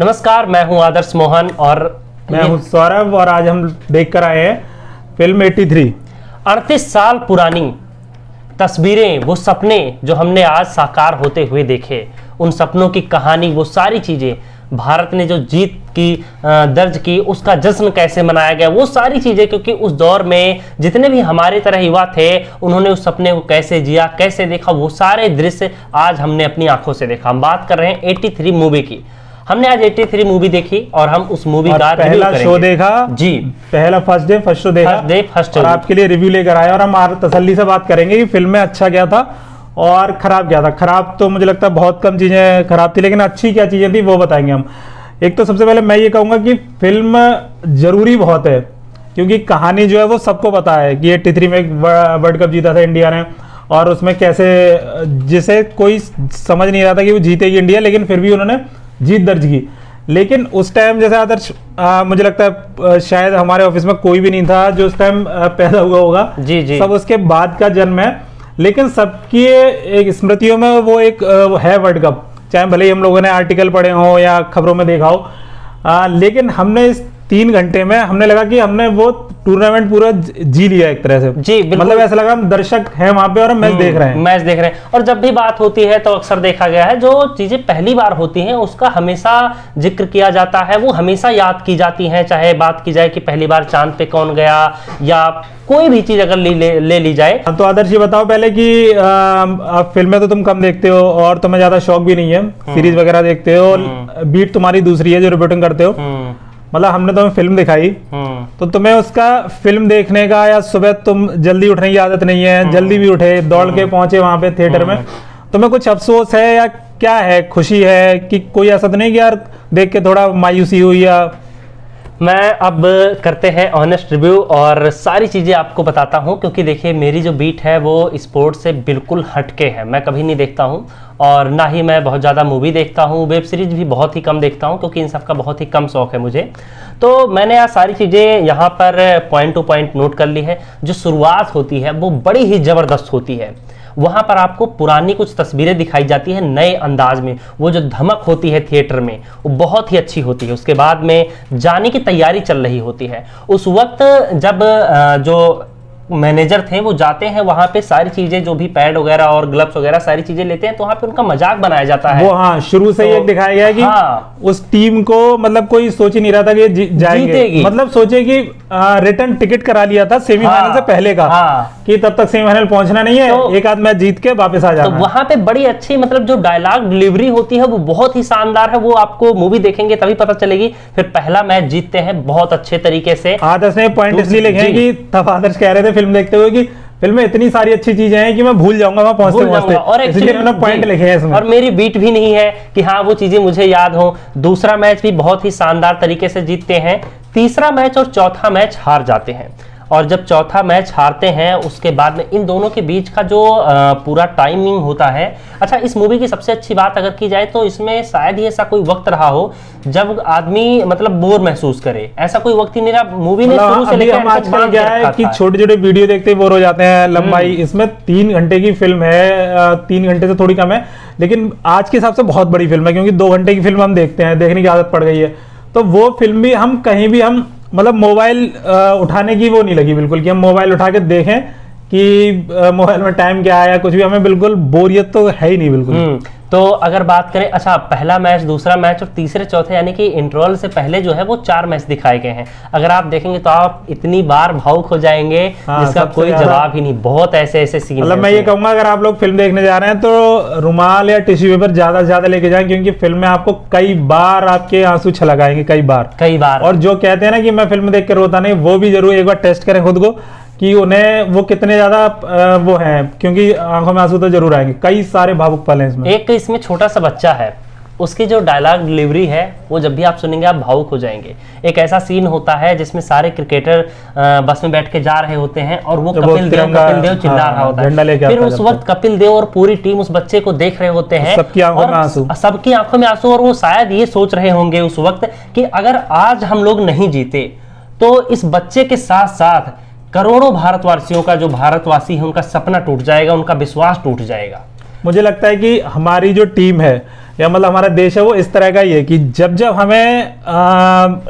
नमस्कार, मैं हूं आदर्श मोहन और मैं हूं सौरभ और आज हम देख कर आए हैं फिल्म 83। 38 साल पुरानी तस्वीरें, वो सपने जो हमने आज साकार होते हुए देखे, उन सपनों की कहानी, वो सारी चीज़ें, भारत ने जो जीत की दर्ज की, उसका जश्न कैसे मनाया गया, वो सारी चीज़ें, क्योंकि उस दौर में जितने भी हमारे तरह युवा थे उन्होंने उस सपने को कैसे जिया, कैसे देखा, वो सारे दृश्य आज हमने अपनी आंखों से देखा। हम बात कर रहे हैं 83 मूवी की। हमने आज 83 मूवी देखी और हम उस मूवी का पहला शो देखा जी, पहला फर्स्ट शो देखा और आपके लिए रिव्यू लेकर आए और हम तसल्ली से बात करेंगे कि फिल्म में अच्छा क्या था और खराब क्या था। खराब तो मुझे लगता है बहुत कम चीजें खराब थी, लेकिन अच्छी क्या चीजें थी वो बताएंगे हम। एक तो सबसे पहले मैं ये कहूंगा कि फिल्म जरूरी बहुत है, क्योंकि कहानी जो है वो सबको पता है कि 83 में वर्ल्ड कप जीता था इंडिया ने, और उसमें कैसे, जिसे कोई समझ नहीं रहा था कि वो जीतेगी इंडिया, लेकिन फिर भी उन्होंने जीत दर्ज की। लेकिन उस टाइम जैसे आदर्श मुझे लगता है शायद हमारे ऑफिस में कोई भी नहीं था जो उस टाइम पैदा हुआ होगा। जी। सब उसके बाद का जन्म है, लेकिन सबकी एक स्मृतियों में वो एक है वर्ल्ड कप, चाहे भले ही हम लोगों ने आर्टिकल पढ़े हो या खबरों में देखा हो। लेकिन हमने इस 3 घंटे में हमने लगा कि हमने वो टूर्नामेंट पूरा जी लिया एक तरह से। जी, मतलब ऐसा लगा हम दर्शक हैं वहां पे और हम मैच देख रहे हैं। और जब भी बात होती है तो अक्सर देखा गया है जो चीजें पहली बार होती हैं उसका हमेशा जिक्र किया जाता है, वो हमेशा याद की जाती हैं। चाहे बात की जाए कि पहली बार चांद पे कौन गया या कोई भी चीज अगर ले ली जाए। तो आदर्श ये बताओ पहले कि आप फिल्में तो तुम कम देखते हो और तुम्हें ज्यादा शौक भी नहीं है, सीरीज वगैरह देखते हो, बीट तुम्हारी दूसरी है जो रिपोर्टिंग करते हो। मतलब हमने तुम्हें फिल्म दिखाई तो तुम्हें उसका फिल्म देखने का, या सुबह तुम जल्दी उठने की आदत नहीं है, जल्दी भी उठे, दौड़ के पहुंचे वहां पे थिएटर में, तुम्हें कुछ अफसोस है या क्या है, खुशी है कि कोई ऐसा तो नहीं कि यार देख के थोड़ा मायूसी हुई? या मैं अब करते हैं ऑनेस्ट रिव्यू और सारी चीज़ें आपको बताता हूं, क्योंकि देखिए मेरी जो बीट है वो स्पोर्ट्स से बिल्कुल हटके है। मैं कभी नहीं देखता हूं और ना ही मैं बहुत ज़्यादा मूवी देखता हूं, वेब सीरीज भी बहुत ही कम देखता हूं, क्योंकि इन सब का बहुत ही कम शौक है मुझे। तो मैंने आज सारी चीज़ें यहाँ पर पॉइंट टू पॉइंट नोट कर ली है। जो शुरुआत होती है वो बड़ी ही ज़बरदस्त होती है। वहां पर आपको पुरानी कुछ तस्वीरें दिखाई जाती हैं नए अंदाज में, वो जो धमक होती है थिएटर में वो बहुत ही अच्छी होती है। उसके बाद में जाने की तैयारी चल रही होती है। उस वक्त जब जो मैनेजर थे वो जाते हैं वहां पे, सारी चीजें जो भी पैड वगैरह और ग्लव्स वगैरह सारी चीजें लेते हैं, तो वहां पे उनका मजाक बनाया जाता है। वो हाँ, शुरू से ही एक दिखाया गया है कि उस टीम को मतलब कोई सोच ही नहीं रहा था कि जाएंगे, मतलब सोचे कि रिटर्न टिकट करा लिया था सेमीफाइनल से पहले का, कि तब तक सेमीफाइनल पहुंचना नहीं है, तो एक आध मैच जीत के वापस आ जाना। तो वहां पे बड़ी अच्छी मतलब जो डायलॉग डिलीवरी होती है वो बहुत ही शानदार है। वो आपको मूवी देखेंगे तभी पता चलेगी। फिर पहला मैच जीतते हैं बहुत अच्छे तरीके से। आदर्श ने पॉइंट इसलिए लिखे हैं कि तब आदर्श कह रहे थे फिल्म देखते हुए कि फिल्म में इतनी सारी अच्छी चीजें हैं कि मैं भूल जाऊंगा वहां पहुंचते, और इसलिए मैंने पॉइंट लिखे हैं इसमें। और मेरी बीट भी नहीं है कि हाँ वो चीजें मुझे याद हो। दूसरा मैच भी बहुत ही शानदार तरीके से जीतते हैं। तीसरा मैच और चौथा मैच हार जाते हैं, और जब चौथा मैच हारते हैं उसके बाद में इन दोनों के बीच का जो पूरा टाइमिंग होता है। अच्छा, इस मूवी की सबसे अच्छी बात अगर की जाए तो इसमें शायद ही ऐसा कोई वक्त रहा हो जब आदमी मतलब बोर महसूस करे। ऐसा कोई वक्त ही नहीं रहा। मूवी ने शुरू से लेकर आजकल क्या है कि छोटे छोटे वीडियो देखते ही बोर हो जाते हैं। लंबाई इसमें 3 घंटे की फिल्म है, 3 घंटे से थोड़ी कम है, लेकिन आज के हिसाब से बहुत बड़ी फिल्म है, क्योंकि 2 घंटे की फिल्म हम देखते हैं, देखने की आदत पड़ गई है। तो वो फिल्म भी हम कहीं भी हम मतलब मोबाइल उठाने की वो नहीं लगी बिल्कुल, कि हम मोबाइल उठा के देखें कि मोबाइल में टाइम क्या है या कुछ भी, हमें बिल्कुल बोरियत तो है ही नहीं बिल्कुल। तो अगर बात करें, अच्छा पहला मैच, दूसरा मैच और तीसरे चौथे यानी कि इंटरवल से पहले जो है वो 4 मैच दिखाए गए हैं। अगर आप देखेंगे तो आप इतनी बार भावुक हो जाएंगे जिसका कोई जवाब ही नहीं। बहुत ऐसे सीन। मतलब मैं ये कहूंगा अगर आप लोग फिल्म देखने जा रहे हैं तो रुमाल या टिश्यू पेपर ज्यादा से ज्यादा लेके जाएं, क्योंकि फिल्म में आपको कई बार आपके आंसू छलकाएंगे, कई बार। और जो कहते हैं ना कि मैं फिल्म देख कर रोता नहीं, वो भी जरूर एक बार टेस्ट करें खुद को कि उन्हें वो कितने ज्यादा वो हैं, क्योंकि आंखों में आंसू तो जरूर आएंगे। कई सारे भावुक पल हैं इसमें। एक इसमें छोटा सा बच्चा है, उसकी जो डायलॉग डिलीवरी है वो जब भी आप सुनेंगे आप भावुक हो जाएंगे। एक ऐसा सीन होता है जिसमें सारे क्रिकेटर बस में बैठ के जा रहे होते हैं और वो कपिल देव चिल्ला रहा होता है। फिर उस वक्त कपिल देव और पूरी टीम उस बच्चे को देख रहे होते हैं, सबकी आंखों में आंसू, और वो शायद ये सोच रहे होंगे उस वक्त कि अगर आज हम लोग नहीं जीते तो इस बच्चे के साथ साथ करोड़ों भारतवासियों का, जो भारतवासी है उनका सपना टूट जाएगा, उनका विश्वास टूट जाएगा। मुझे लगता है कि हमारी जो टीम है या मतलब हमारा देश है वो इस तरह का ही है कि जब जब हमें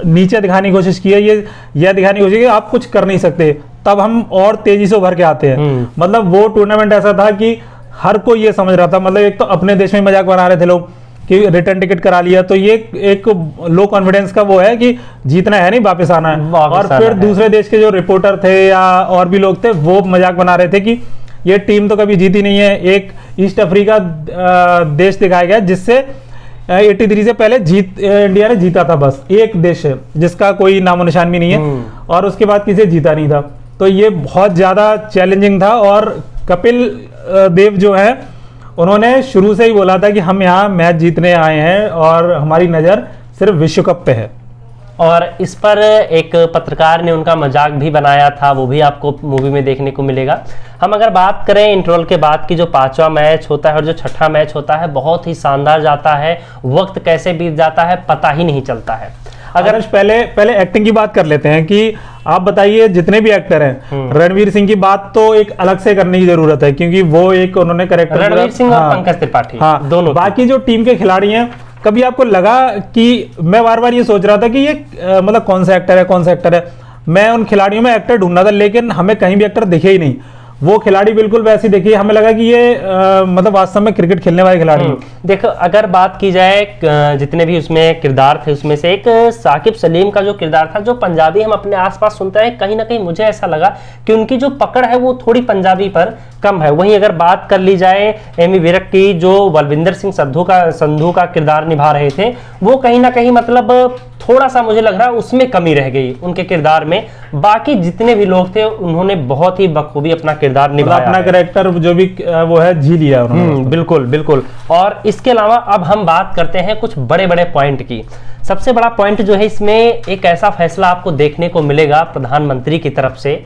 नीचे दिखाने की कोशिश की है, ये दिखाने की कोशिश की आप कुछ कर नहीं सकते, तब हम और तेजी से उभर के आते हैं। मतलब वो टूर्नामेंट ऐसा था कि हर कोई ये समझ रहा था, मतलब एक तो अपने देश में मजाक बना रहे थे लोग कि रिटर्न टिकट करा लिया, तो ये एक लो कॉन्फिडेंस का वो है कि जीतना है नहीं, वापस आना है। और फिर दूसरे देश के जो रिपोर्टर थे या और भी लोग थे वो मजाक बना रहे थे कि ये टीम तो कभी जीती नहीं है। एक ईस्ट अफ्रीका देश दिखाया गया जिससे 83 से पहले इंडिया ने जीता था, बस एक देश है जिसका कोई नामो निशान भी नहीं है, और उसके बाद किसी जीता नहीं था। तो ये बहुत ज्यादा चैलेंजिंग था। और कपिल देव जो है उन्होंने शुरू से ही बोला था कि हम यहाँ मैच जीतने आए हैं और हमारी नज़र सिर्फ विश्व कप पे है। और इस पर एक पत्रकार ने उनका मजाक भी बनाया था, वो भी आपको मूवी में देखने को मिलेगा। हम अगर बात करें इंटरवल के बाद की जो 5वां मैच होता है और जो 6ठा मैच होता है, बहुत ही शानदार जाता है, वक्त कैसे बीत जाता है पता ही नहीं चलता है। अगर पहले एक्टिंग की बात कर लेते हैं कि आप बताइए जितने भी एक्टर हैं, रणवीर सिंह की बात तो एक अलग से करने की जरूरत है क्योंकि वो एक उन्होंने करेक्टर, रणवीर सिंह और पंकज त्रिपाठी, दोनों। बाकी जो टीम के खिलाड़ी हैं, कभी आपको लगा कि मैं बार बार ये सोच रहा था कि ये मतलब कौन सा एक्टर है, मैं उन खिलाड़ियों में एक्टर ढूंढ रहा था लेकिन हमें कहीं भी एक्टर दिखे ही नहीं। वो खिलाड़ी बिल्कुल वैसे देखिए, हमें लगा कि ये मतलब वास्तव में क्रिकेट खेलने वाले खिलाड़ी। देखो अगर बात की जाए जितने भी उसमें किरदार थे, उसमें से एक साकिब सलीम का जो किरदार था, जो पंजाबी हम अपने आसपास सुनते हैं, कहीं ना कहीं मुझे ऐसा लगा कि उनकी जो पकड़ है वो थोड़ी पंजाबी पर कम है। वहीं अगर बात कर ली जाए एमी विर्क की, जो बलविंदर सिंह संधू का किरदार निभा रहे थे, वो कहीं ना कहीं मतलब थोड़ा सा मुझे लग रहा है उसमें कमी रह गई उनके किरदार में। बाकी जितने भी लोग थे उन्होंने बहुत ही बखूबी अपना किरदार निभाया, अपना कैरेक्टर जो भी वो है जी लिया उन्होंने। बिल्कुल बिल्कुल। और इसके अलावा अब हम बात करते हैं कुछ बड़े बड़े पॉइंट की। सबसे बड़ा पॉइंट जो है इसमें एक ऐसा फैसला आपको देखने को मिलेगा प्रधानमंत्री की तरफ से,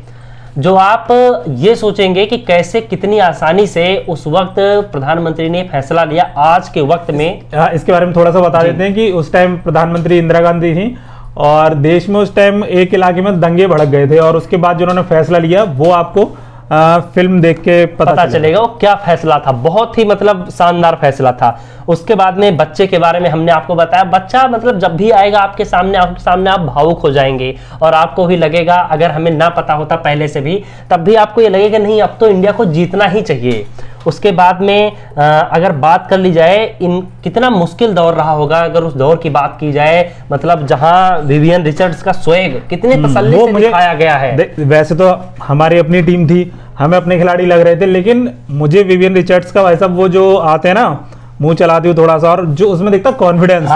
जो आप ये सोचेंगे कि कैसे कितनी आसानी से उस वक्त प्रधानमंत्री ने फैसला लिया आज के वक्त में। इसके बारे में थोड़ा सा बता देते हैं कि उस टाइम प्रधानमंत्री इंदिरा गांधी थी और देश में उस टाइम एक इलाके में दंगे भड़क गए थे, और उसके बाद जो उन्होंने फैसला लिया वो आपको फिल्म देख के पता चलेगा वो क्या फैसला था। बहुत ही मतलब शानदार फैसला था। उसके बाद में बच्चे के बारे में हमने आपको बताया। बच्चा मतलब जब भी आएगा आपके सामने आप भावुक हो जाएंगे और आपको भी लगेगा, अगर हमें ना पता होता पहले से भी, तब भी आपको ये लगेगा नहीं अब तो इंडिया को जीतना ही चाहिए। उसके बाद में अगर बात कर ली जाए कितना मुश्किल दौर रहा होगा, अगर उस दौर की बात की जाए, मतलब जहां विवियन रिचर्ड्स का स्वैग कितने तसल्ली से दिखाया गया है। वैसे तो हमारी अपनी टीम थी, हमें अपने खिलाड़ी लग रहे थे, लेकिन मुझे विवियन रिचर्ड्स का भाई साहब वो जो आते हैं ना, मुंह चलाती हूँ थोड़ा सा, और जो उसमें दिखता कॉन्फिडेंस,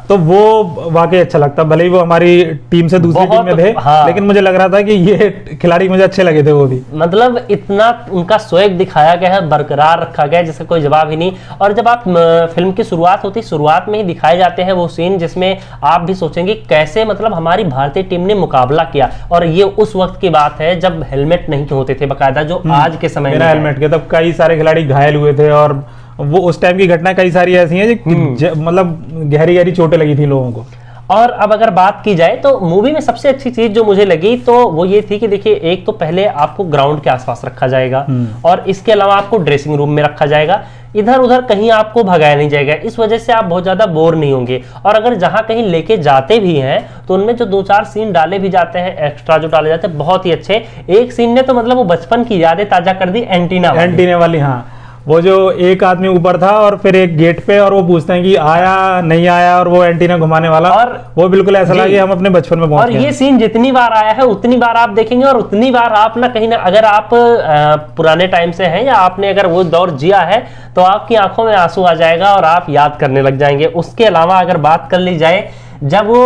तो वो वाकई अच्छा लगता। भले ही वो हमारी टीम से दूसरी टीम में थे, लेकिन मुझे लग रहा था कि ये खिलाड़ी मुझे अच्छे लगे थे वो भी। मतलब इतना उनका स्वैग दिखाया गया है, बरकरार रखा गया है, जिसका कोई जवाब ही नहीं। और जब आप फिल्म की शुरुआत होती, शुरुआत में ही दिखाए जाते हैं वो सीन जिसमें आप भी सोचेंगे कैसे मतलब हमारी भारतीय टीम ने मुकाबला किया। और ये उस वक्त की बात है जब हेलमेट नहीं होते थे बकायदा, जो आज के समय में हेलमेट के, तब कई सारे खिलाड़ी घायल हुए थे, और वो उस टाइम की घटना कई सारी ऐसी हैं मतलब गहरी गहरी चोटें लगी थी लोगों को। और अब अगर बात की जाए तो मूवी में सबसे अच्छी चीज जो मुझे लगी तो वो ये थी कि देखिए, एक तो पहले आपको ग्राउंड के आसपास रखा जाएगा और इसके अलावा आपको ड्रेसिंग रूम में रखा जाएगा, इधर उधर कहीं आपको भगाया नहीं जाएगा। इस वजह से आप बहुत ज्यादा बोर नहीं होंगे। और अगर जहां कहीं लेके जाते भी हैं तो उनमें जो 2-4 सीन डाले भी जाते हैं, एक्स्ट्रा जो डाले जाते हैं, बहुत ही अच्छे। एक सीन ने तो मतलब वो बचपन की यादें ताजा कर दी, एंटीना वाली। हाँ, वो जो एक आदमी ऊपर था और फिर एक गेट पे, और वो पूछते हैं कि आया नहीं आया, और वो एंटीना घुमाने वाला, और वो बिल्कुल ऐसा लगा कि हम अपने बचपन में पहुंच गए। और ये सीन जितनी बार आया है उतनी बार आप देखेंगे, और उतनी बार आप ना कहीं ना, अगर आप पुराने टाइम से हैं या आपने अगर वो दौर जिया है तो आपकी आंखों में आंसू आ जाएगा और आप याद करने लग जाएंगे। उसके अलावा अगर बात कर ली जाए, जब वो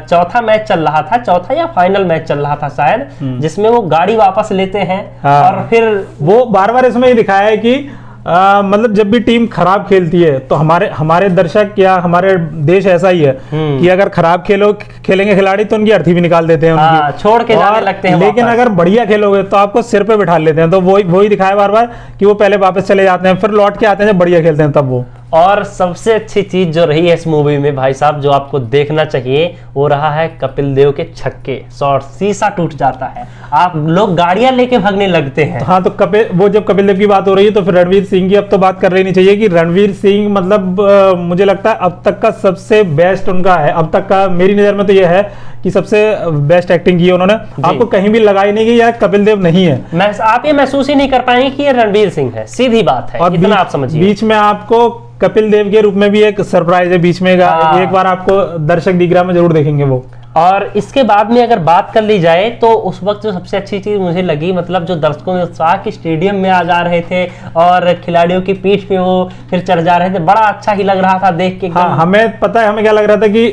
चौथा मैच चल रहा था, चौथा या फाइनल मैच चल रहा था शायद, जिसमें वो गाड़ी वापस लेते हैं, और फिर वो बार बार इसमें ये दिखाया है कि मतलब जब भी टीम खराब खेलती है तो हमारे दर्शक या हमारे देश ऐसा ही है कि अगर खराब खेलेंगे खिलाड़ी तो उनकी अर्थी भी निकाल देते हैं उनकी, छोड़ के जाने लगते हैं। लेकिन अगर बढ़िया खेलोगे तो आपको सिर पे बिठा लेते हैं। तो वही दिखाया बार बार कि वो पहले वापस चले जाते हैं, फिर लौट के आते हैं जब बढ़िया खेलते हैं तब वो। और सबसे अच्छी चीज जो रही है इस मूवी में भाई साहब, जो आपको देखना चाहिए, वो रहा है कपिल देव के छक्के शॉट। शीशा टूट जाता है, आप लोग गाड़ियां लेके भागने लगते हैं। हाँ, तो जब कपिल देव की बात हो रही है तो फिर रणवीर सिंह की अब तो बात कर लेनी चाहिए कि रणवीर सिंह मतलब मुझे लगता है अब तक का सबसे बेस्ट उनका है। अब तक का मेरी नजर में तो ये है कि सबसे बेस्ट एक्टिंग की है उन्होंने। आपको कहीं भी लगाई नहीं कि यार कपिल देव नहीं है, आप ये महसूस ही नहीं कर पाएंगे कि ये रणवीर सिंह है, सीधी बात है। और इतना आप समझिए। बीच में आपको कपिल देव के रूप में भी एक सरप्राइज है बीच में, एक बार आपको दर्शक दिग्रा में जरूर देखेंगे वो। और इसके बाद में अगर बात कर ली जाए तो उस वक्त जो सबसे अच्छी चीज मुझे लगी, मतलब जो दर्शकों में उत्साह की स्टेडियम में आ जा रहे थे और खिलाड़ियों की पीठ पे वो फिर चढ़ जा रहे थे, बड़ा अच्छा ही लग रहा था देख के। हाँ, हमें पता है हमें क्या लग रहा था कि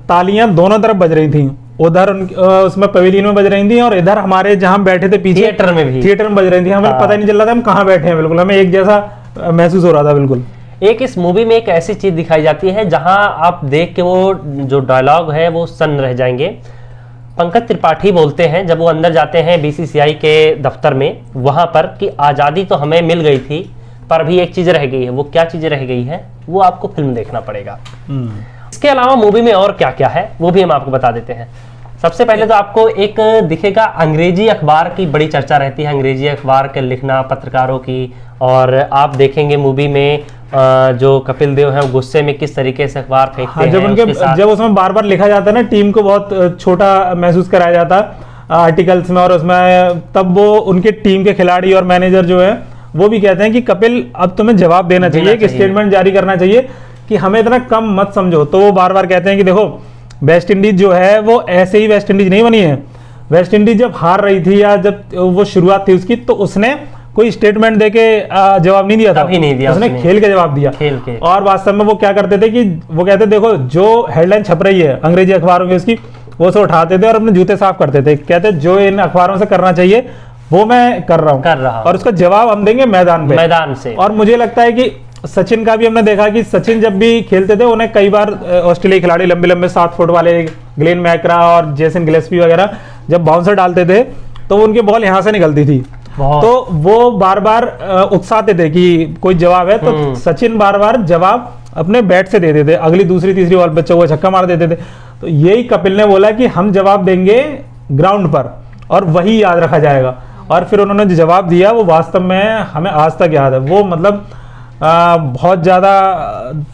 तालियां दोनों तरफ बज रही थी, उधर उसमें पवेलियन में बज रही थी और इधर हमारे जहां बैठे थे पीछे थिएटर में बज रही थी। हमें पता नहीं चल रहा था हम कहाँ बैठे हैं, बिल्कुल हमें एक जैसा महसूस हो रहा था। बिल्कुल एक इस मूवी में एक ऐसी चीज दिखाई जाती है जहां आप देख के वो जो डायलॉग है वो सन्न रह जाएंगे। पंकज त्रिपाठी बोलते हैं जब वो अंदर जाते हैं बीसीसीआई के दफ्तर में, वहां पर कि आज़ादी तो हमें मिल गई थी पर अभी एक चीज रह गई है। वो क्या चीज रह गई है वो आपको फिल्म देखना पड़ेगा। इसके अलावा मूवी में और क्या क्या है वो भी हम आपको बता देते हैं। सबसे पहले तो आपको एक दिखेगा, अंग्रेजी अखबार की बड़ी चर्चा रहती है, अंग्रेजी अखबार के लिखना पत्रकारों की। और आप देखेंगे मूवी में जो कपिल देव हैं गुस्से में किस तरीके से अखबार फेंकते हैं। जब उसमें बार बार लिखा जाता है ना, टीम को बहुत छोटा महसूस कराया जाता है आर्टिकल्स में, और उसमें तब वो उनके टीम के खिलाड़ी और मैनेजर जो है वो भी कहते हैं कि कपिल अब तुम्हें जवाब देना चाहिए, कि स्टेटमेंट जारी करना चाहिए कि हमें इतना कम मत समझो। तो वो बार बार कहते हैं कि देखो वेस्ट इंडीज जो है वो ऐसे ही वेस्ट इंडीज नहीं बनी है। वेस्ट इंडीज जब हार रही थी या जब वो शुरुआत थी उसकी, तो उसने कोई स्टेटमेंट देके जवाब नहीं दिया था, नहीं दिया उसने खेल के जवाब दिया। खेल के। और वास्तव में वो क्या करते थे कि वो कहते देखो जो हेडलाइन छप रही है अंग्रेजी अखबारों में उसकी, वो से उठाते थे और अपने जूते साफ करते थे। कहते जो इन अखबारों से करना चाहिए वो मैं कर रहा हूँ और उसका जवाब हम देंगे मैदान से। और मुझे लगता है कि सचिन का भी हमने देखा कि सचिन जब भी खेलते थे उन्हें कई बार ऑस्ट्रेलियाई खिलाड़ी लंबे लंबे 7 फुट वाले ग्लेन मैकरा और जेसन गिलेस्पी वगैरह जब बाउंसर डालते थे तो उनकी बॉल यहाँ से निकलती थी, तो वो बार बार उत्साहते थे कि कोई जवाब है, तो सचिन बार बार जवाब अपने बैट से देते थे, अगली दूसरी तीसरी बॉल पे चौका छक्का मार देते थे। तो यही कपिल ने बोला कि हम जवाब देंगे ग्राउंड पर और वही याद रखा जाएगा। और फिर उन्होंने जो जवाब दिया वो वास्तव में हमें आज तक याद है। वो मतलब बहुत ज्यादा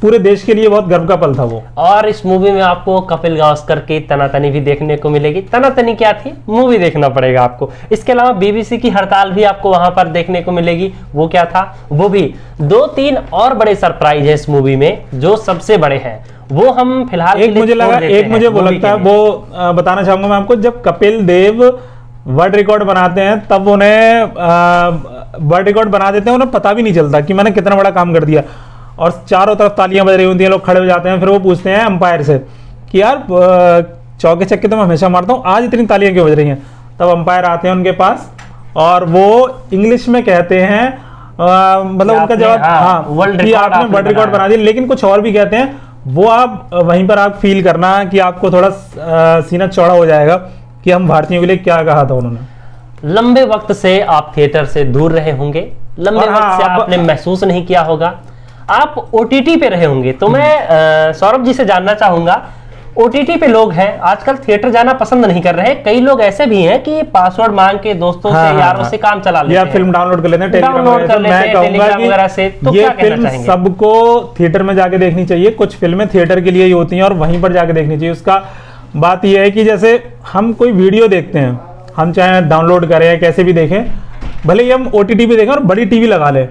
पूरे देश के लिए बहुत गर्व का पल था वो। और इस मूवी में आपको कपिल गावस्कर की तनातनी भी देखने को मिलेगी। तनातनी क्या थी मूवी देखना पड़ेगा आपको। इसके अलावा बीबीसी की हड़ताल भी आपको वहां पर देखने को मिलेगी। वो क्या था, वो भी 2-3 और बड़े सरप्राइज है इस मूवी में जो सबसे बड़े हैं, वो हम फिलहाल मुझे वो लगता है वो बताना चाहूंगा मैं आपको। जब कपिल देव वर्ल्ड रिकॉर्ड बनाते हैं तब उन्हें वर्ल्ड रिकॉर्ड बना देते हैं, उन्हें पता भी नहीं चलता कि मैंने कितना बड़ा काम कर दिया। और चारों तरफ तालियां बज रही होती हैं, लोग खड़े हो जाते हैं। फिर वो पूछते हैं अंपायर से कि यार चौके छक्के तो मैं हमेशा मारता हूँ, आज इतनी तालियां क्यों बज रही हैं। तब अंपायर आते हैं उनके पास और वो इंग्लिश में कहते हैं मतलब उनका जवाब आपने वर्ल्ड रिकॉर्ड बना दिया, लेकिन कुछ और भी कहते हैं। वो आप वहीं पर आप फील करना कि आपको थोड़ा सीना चौड़ा हो जाएगा कि हम भारतीयों के लिए क्या कहा था उन्होंने। लंबे वक्त से आप थिएटर से दूर रहे होंगे, लंबे वक्त से आपने महसूस नहीं किया होगा, आप ओटीटी पे रहे होंगे। तो मैं सौरभ जी से जानना चाहूंगा, ओटीटी पे लोग हैं आजकल थिएटर जाना पसंद नहीं कर रहे। कई लोग ऐसे भी हैं कि पासवर्ड मांग के दोस्तों से यारों से काम चला लेते हैं, या फिल्म डाउनलोड कर लेते हैं टेलीग्राम वगैरह से। तो ये फिल्म सबको थिएटर में जाके देखनी चाहिए। कुछ फिल्में थिएटर के लिए ही होती हैं और वहीं पर जाके देखनी चाहिए। उसका बात यह है कि जैसे हम कोई वीडियो देखते हैं, हम चाहे डाउनलोड करें या कैसे भी देखें, भले ही हम ओटीटी पे देखें और बड़ी टीवी लगा लें,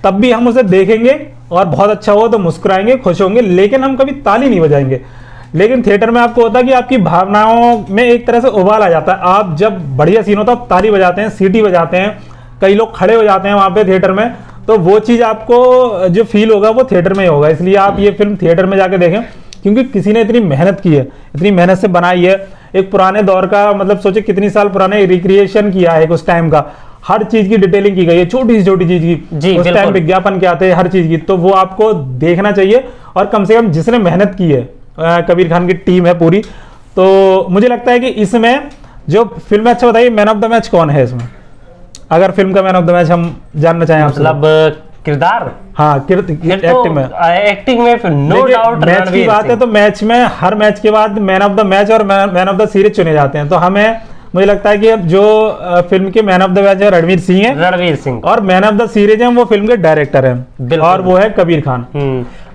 तब भी हम उसे देखेंगे और बहुत अच्छा हो तो मुस्कुराएंगे, खुश होंगे, लेकिन हम कभी ताली नहीं बजाएंगे। लेकिन थिएटर में आपको होता है कि आपकी भावनाओं में एक तरह से उबाल आ जाता है। आप जब बढ़िया सीन होता है आप ताली बजाते हैं, सीटी बजाते हैं, कई लोग खड़े हो जाते हैं वहां पे थिएटर में। तो वो चीज आपको जो फील होगा वो थिएटर में ही होगा। इसलिए आप ये फिल्म थिएटर में जाके देखें, क्योंकि किसी ने इतनी मेहनत की है, इतनी मेहनत से बनाई है। एक पुराने दौर का मतलब सोचे कितनी साल पुराने रिक्रिएशन किया है उस टाइम का, हर चीज की डिटेलिंग की गई है, छोटी से छोटी चीज की। उस टाइम विज्ञापन क्या थे, हर चीज की। तो वो आपको देखना चाहिए। और कम से कम जिसने मेहनत की है, कबीर खान की टीम है पूरी, तो मुझे लगता है कि इसमें जो फिल्म अच्छा बताइए, मैन ऑफ द मैच कौन है इसमें, अगर फिल्म का मैन ऑफ द मैच हम जानना चाहें आपसे। मतलब किरदार, हाँ एक्टिंग में नो डाउट। मैच की बात है तो मैच में हर मैच के बाद मैन ऑफ द मैच और मैन ऑफ द सीरीज चुने जाते हैं, तो हमें मुझे लगता है कि अब जो फिल्म के मैन ऑफ द मैच है रणवीर सिंह है, रणवीर सिंह, और मैन ऑफ द सीरीज है वो फिल्म के डायरेक्टर हैं और वो है कबीर खान।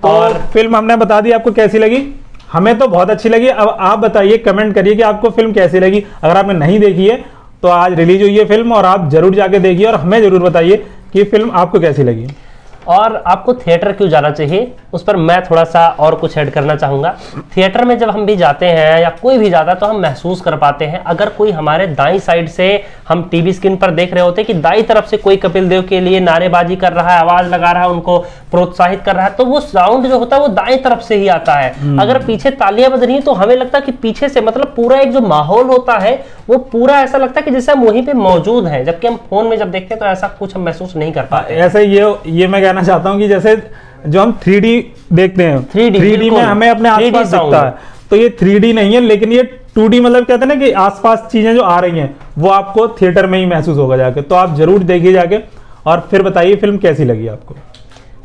तो और फिल्म हमने बता दी, आपको कैसी लगी? हमें तो बहुत अच्छी लगी। अब आप बताइए, कमेंट करिए कि आपको फिल्म कैसी लगी। अगर आपने नहीं देखी है तो आज रिलीज हुई है फिल्म और आप जरूर जाके देखिए और हमें जरूर बताइए कि फिल्म आपको कैसी लगी और आपको थिएटर क्यों जाना चाहिए, उस पर मैं थोड़ा सा और कुछ ऐड करना चाहूँगा। थिएटर में जब हम भी जाते हैं या कोई भी जाता है तो हम महसूस कर पाते हैं, अगर कोई हमारे दाईं साइड से हम टीवी स्क्रीन पर देख रहे होते हैं कि दाईं तरफ से कोई कपिल देव के लिए नारेबाजी कर रहा है, आवाज लगा रहा है, उनको प्रोत्साहित कर रहा है, तो वो साउंड जो होता है वो दाईं तरफ से ही आता है। अगर पीछे तालियां बज रही है तो हमें लगता है कि पीछे से, मतलब पूरा एक जो माहौल होता है वो पूरा ऐसा लगता है कि जैसे हम वहीं पे मौजूद हैं, जबकि हम फोन में जब देखते हैं तो ऐसा कुछ हम महसूस नहीं कर पाते। ऐसे ये मैं कहना चाहता हूँ कि जैसे जो हम 3D देखते हैं, 3D में हमें अपने आसपास दिखता है, तो ये 3D नहीं है, लेकिन ये 2D, मतलब कहते हैं ना कि आसपास चीजें जो आ रही हैं वो आपको थिएटर में ही महसूस होगा जाके। तो आप जरूर देखिए जाके और फिर बताइए फिल्म कैसी लगी आपको।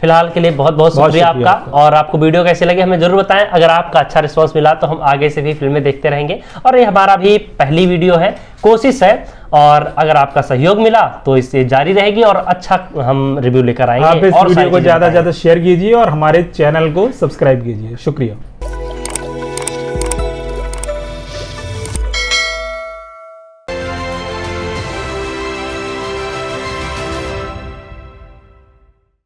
फिलहाल के लिए बहुत बहुत शुक्रिया आपका, और आपको वीडियो कैसी लगी हमें जरूर बताएं। अगर आपका अच्छा रिस्पांस मिला तो हम आगे से भी फिल्में देखते रहेंगे, और ये हमारा भी पहली वीडियो है, कोशिश है, और अगर आपका सहयोग मिला तो इससे जारी रहेगी और अच्छा हम रिव्यू लेकर आएंगे। आप इस वीडियो को ज्यादा से ज्यादा शेयर कीजिए और हमारे चैनल को सब्सक्राइब कीजिए। शुक्रिया।